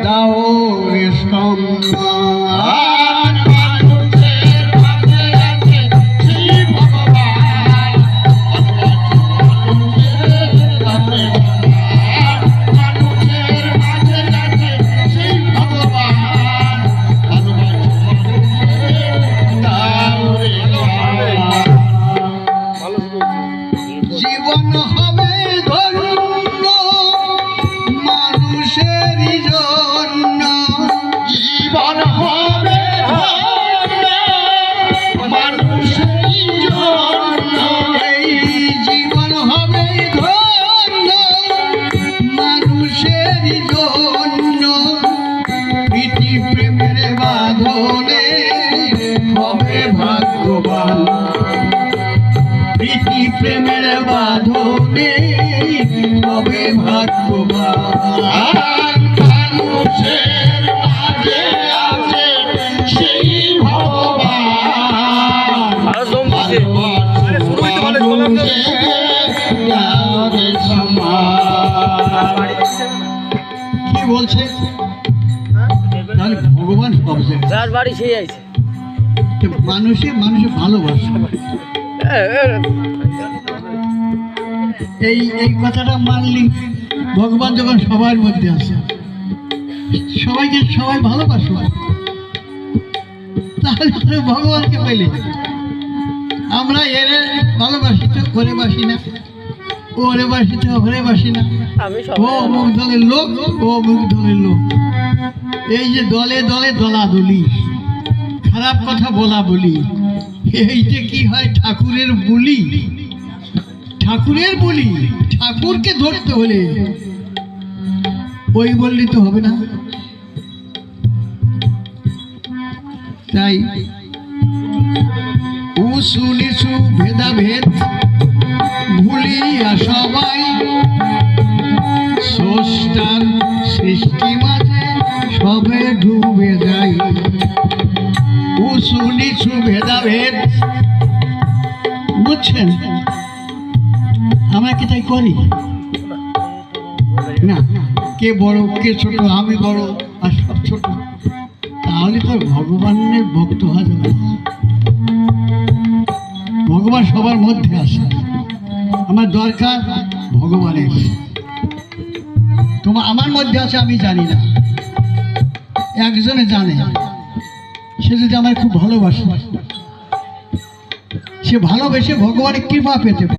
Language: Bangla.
দাও রে সম্মান জীবন হবে ধন্য মানুষের জন্য, জীবন হবে ধন্য মানুষের জন্য, এই জীবন হবে ধন্য মানুষের জন্য, প্রীতি প্রেমের বাঁধনে হবে ভাগ্যবান, প্রীতি প্রেমের বাঁধনে হবে ভাগ্যবান, মানুষের মাঝে আছে সেই ভগবান, কি বলছে তাহলে ভগবান সব যার বাড়ি সেই আছে, মানুষে মানুষে ভালোবাসে। এই এই কথাটা মানলি ভগবান যখন সবার মধ্যে আছে, সবাইকে সবাই ভালোবাসো, তাহলে ভগবানকে পেলে। আমরা এরে ভালোবাসি তো ঘরে বাসি না, ওরে বাসি তো ঘরে বাসি না, ও অমুক দলের লোক, ও অমুক দলের লোক, এই যে দলে দলে দলাদলি, খারাপ কথা বলা বলি, এইটা কি হয়? ঠাকুরের বুলি, ঠাকুরের বলি। ঠাকুরকে ধরতে হলে ওই বললি তো হবে না। তাই উঁচু নিচু ভেদাভেদ ভুলিয়া সবাই স্রষ্টার সৃষ্টি মাঝে সবে ডুবে যায়। উঁচু নিচু ভেদাভেদ, বুঝছেন? আমরা কি তাই করি না? কে বড় কে ছোট, আমি বড় আর সব ছোট, তাহলে তো ভগবানের ভক্ত হওয়া যাবে না। ভগবান সবার মধ্যে আছে, আমার দরকার ভগবানের। আমার মধ্যে আছে আমি জানি না, একজনে জানে। সে যদি আমার খুব ভালোবাসে, সে ভালোবেসে ভগবানের কৃপা পেতে